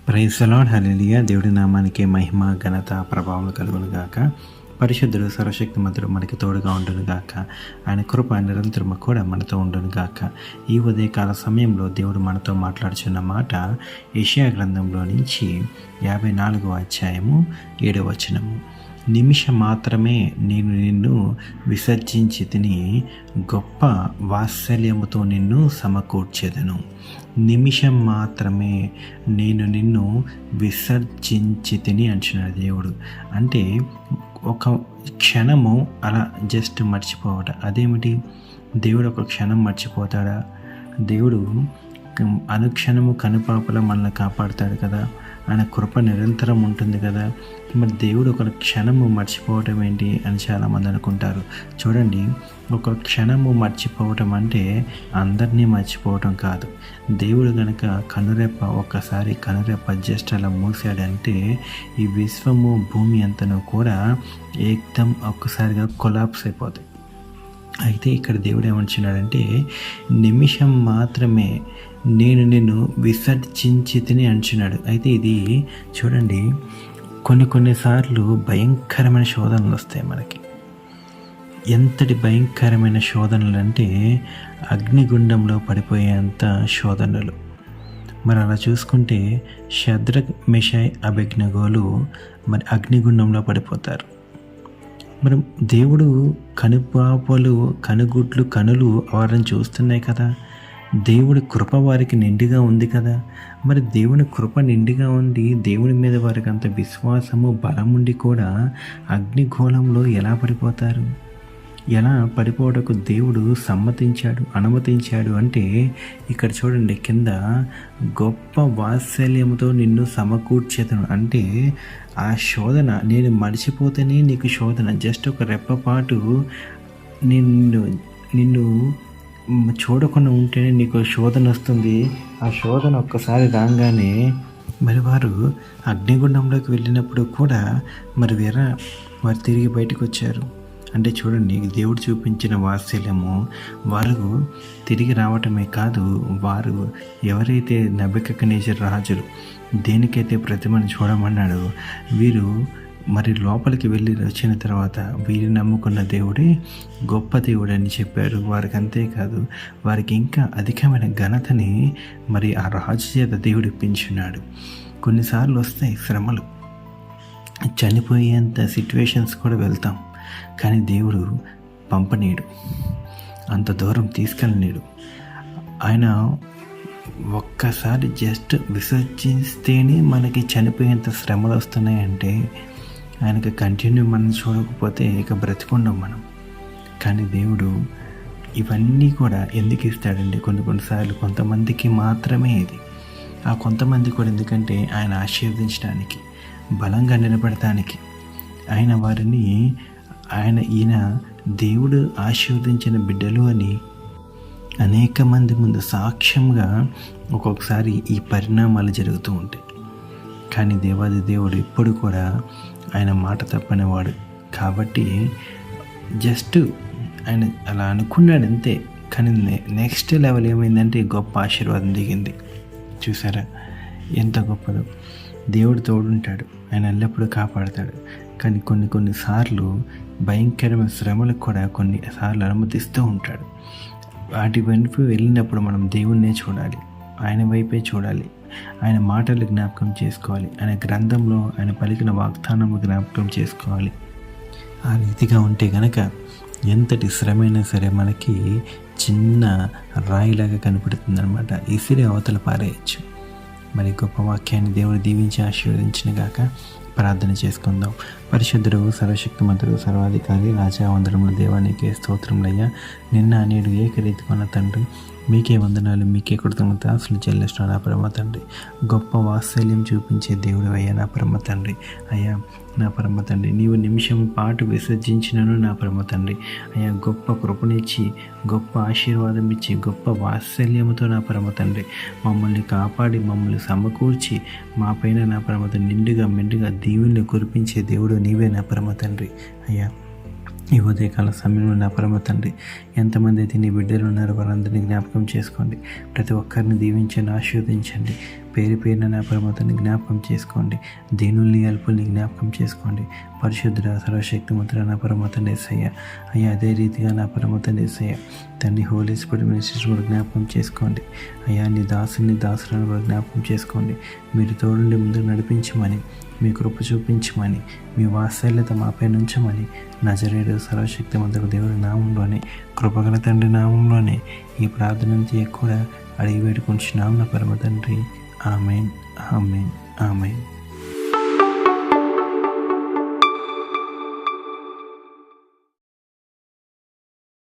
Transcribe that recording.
Praise the lord, హల్లెలూయా. దేవుడి నామానికి మహిమ, ఘనత, ప్రభావం కలుగును గాక. పరిశుద్ధుడు, సర్వశక్తిమంతుడు మనకి తోడుగా ఉండును గాక. ఆయన కృప నిరంతరము కూడా మనతో ఉండును గాక. ఈ ఉదయకాల సమయంలో దేవుడు మనతో మాట్లాడుచున్న మాట యెషయా గ్రంథంలో నుంచి 54వ అధ్యాయము 7వ వచనము. నిమిషం మాత్రమే నేను నిన్ను విసర్జించి తిని గొప్ప వాత్సల్యముతో నిన్ను సమకూర్చెదను. నిమిషం మాత్రమే నేను నిన్ను విసర్జించి తిని అంటున్నాడు దేవుడు. అంటే ఒక క్షణము అలా జస్ట్ మర్చిపోవట. అదేమిటి? దేవుడు ఒక క్షణం మర్చిపోతాడా? దేవుడు అనుక్షణము కనుపాపలా మనల్ని కాపాడుతాడు కదా. ఆయన కృప నిరంతరం ఉంటుంది కదా. మరి దేవుడు ఒక క్షణము మర్చిపోవటం ఏంటి అని చాలామంది అనుకుంటారు. చూడండి, ఒక క్షణము మర్చిపోవటం అంటే అందరినీ మర్చిపోవటం కాదు. దేవుడు కనుక ఒక్కసారి కనురెప్ప జస్ట్ అలా మూసాడంటే ఈ విశ్వము, భూమి అంతను కూడా ఏకదం ఒక్కసారిగా కొలాప్స్ అయిపోతాయి. అయితే ఇక్కడ దేవుడు ఏమంటున్నాడంటే నిమిషం మాత్రమే నేను నిన్ను విసర్జించి తిని అంటున్నాడు. అయితే ఇది చూడండి, కొన్నిసార్లు భయంకరమైన శోధనలు వస్తాయి మనకి. ఎంతటి భయంకరమైన శోధనలు అంటే అగ్నిగుండంలో పడిపోయేంత శోధనలు. మరి అలా చూసుకుంటే షద్రక్, మెషాయ్, అబేద్నెగోలు మరి అగ్నిగుండంలో పడిపోతారు. మరి దేవుడు కనుపాపలు, కనుగుడ్లు, కనులు వారిని చూస్తున్నాయి కదా. దేవుడి కృప వారికి నిండుగా ఉంది కదా. మరి దేవుని కృప నిండుగా ఉండి దేవుని మీద వారికి అంత విశ్వాసము, బలం ఉండి కూడా అగ్నిగోళంలో ఎలా పడిపోతారు? ఎలా పడిపోవడానికి దేవుడు అనుమతించాడు అంటే ఇక్కడ చూడండి, కింద గొప్ప వాత్సల్యముతో నిన్ను సమకూర్చేదను. అంటే ఆ శోధన నేను మర్చిపోతేనే నీకు శోధన. జస్ట్ ఒక రెప్పపాటు నిన్ను చూడకుండా ఉంటేనే నీకు శోధన వస్తుంది. ఆ శోధన ఒక్కసారి రాగానే మరి వారు అగ్నిగుండంలోకి వెళ్ళినప్పుడు కూడా వారు తిరిగి బయటకు వచ్చారు. అంటే చూడండి, దేవుడు చూపించిన వాత్సల్యము వారు తిరిగి రావటమే కాదు, వారు ఎవరైతే నెబుకద్నెజర్ రాజులు దేనికైతే ప్రతిమను చూడమన్నాడో వీరు మరి లోపలికి వెళ్ళి వచ్చిన తర్వాత వీరు నమ్ముకున్న దేవుడే గొప్ప దేవుడు అని చెప్పారు. వారికి అంతేకాదు, వారికి ఇంకా అధికమైన ఘనతని మరి ఆ రాజు చేత దేవుడు ఇప్పించున్నాడు. కొన్నిసార్లు వస్తాయి శ్రమలు, చనిపోయేంత సిచ్యువేషన్స్ కూడా వెళ్తాం. కానీ దేవుడు పంపనీడు, అంత దూరం తీసుకెళ్ళనీడు. ఆయన ఒక్కసారి జస్ట్ విసర్జిస్తేనే మనకి చనిపోయేంత శ్రమలు వస్తున్నాయంటే ఆయనకి కంటిన్యూ మనం చూడకపోతే ఇక బ్రతికుండం మనం. కానీ దేవుడు ఇవన్నీ కూడా ఎందుకు ఇస్తాడండి? కొన్నిసార్లు కొంతమందికి మాత్రమే ఇది. ఆ కొంతమంది కూడా ఎందుకంటే ఆయన ఆశీర్వదించడానికి, బలంగా నిలబడటానికి, ఈయన దేవుడు ఆశీర్వదించిన బిడ్డలు అని అనేక మంది ముందు సాక్ష్యంగా ఒక్కొక్కసారి ఈ పరిణామాలు జరుగుతూ ఉంటాయి. కానీ దేవాది దేవుడు ఎప్పుడు కూడా ఆయన మాట తప్పనివాడు. కాబట్టి జస్ట్ ఆయన అలా అనుకున్నాడు అంతే. కానీ నెక్స్ట్ లెవెల్ ఏమైందంటే గొప్ప ఆశీర్వాదం దిగింది. చూసారా ఎంత గొప్పదో! దేవుడు తోడుంటాడు, ఆయన ఎల్లప్పుడూ కాపాడుతాడు. కానీ కొన్నిసార్లు భయంకరమైన శ్రమలకు కూడా కొన్నిసార్లు అనుమతిస్తూ ఉంటాడు. వాటి వైపు వెళ్ళినప్పుడు మనం దేవుణ్ణే చూడాలి, ఆయన వైపే చూడాలి, ఆయన మాటలు జ్ఞాపకం చేసుకోవాలి, ఆయన గ్రంథంలో ఆయన పలికిన వాగ్దానము జ్ఞాపకం చేసుకోవాలి. ఆ రీతిగా ఉంటే గనక ఎంతటి శ్రమైనా సరే మనకి చిన్న రాయిలాగా కనపడుతుంది అనమాట. ఇసిరి అవతల పారేయచ్చు. మరి గొప్ప వాక్యాన్ని దేవుడు దీవించి ఆశీర్వదించిన గాక. ప్రార్థన చేసుకుందాం. పరిశుద్ధుడు, సర్వశక్తిమంతుడు, సర్వాధికారి, రాజా, వందనములు దేవానికి స్తోత్రములయ్యా. నిన్న నేడు ఏకరీతిగా తండ్రి, మీకే వందనాలు, మీకే కృతజ్ఞత అసలు చెల్లిస్తున్నాను నా పరమ తండ్రి. గొప్ప వాత్సల్యం చూపించే దేవుడు అయ్యా నా పరమ తండ్రి. అయ్యా నా పరమ తండ్రి, నీవు నిమిషం పాటు విసర్జించినను నా పరమ తండ్రి. అయ్యా గొప్ప కృపనిచ్చి, గొప్ప ఆశీర్వాదం ఇచ్చి, గొప్ప వాత్సల్యముతో నా పరమ తండ్రి మమ్మల్ని కాపాడి, మమ్మల్ని సమకూర్చి, మా పైన నా పరమ తండ్రి నిండుగా మెండుగా దీవుల్ని కురిపించే దేవుడు నీవే నా పరమ తండ్రి. అయ్యా ఈ ఉదయకాల సమయంలో నా పరమ తండ్రి, ఎంతమంది అయితే నీ బిడ్డలు ఉన్నారో వారందరినీ జ్ఞాపకం చేసుకోండి. ప్రతి ఒక్కరిని దీవించండి, ఆశీర్వదించండి. పేరు పేరున నా పరమ తండ్రి జ్ఞాపకం చేసుకోండి. దీనుల్ని అల్పుల్ని జ్ఞాపకం చేసుకోండి. పరిశుద్ధుడ సర్వశక్తిమంతుడ నా పరమ తండ్రి యేసయ్య. అయ్యా అదే రీతిగా నా పరమ తండ్రి యేసయ్య తండ్రి హోలీ స్పిరిట్ మినిస్ట్రీస్ కూడా జ్ఞాపకం చేసుకోండి. అయ్యా నీ దాసులను కూడా జ్ఞాపకం చేసుకోండి. మీరు తోడుండి ముందుకు నడిపించమని, మీ కృప చూపించమని, మీ వాత్సల్యత మాపై నుంచమని నజరేయుడు సర్వశక్తిమంతుడు దేవుడి నామంలోనే, కృపగల తండ్రి నామంలోనే ఈ ప్రార్థన కూడా అడిగి వేడుకుంటున్నాం నా పరమ తండ్రి. Amen, amen, amen.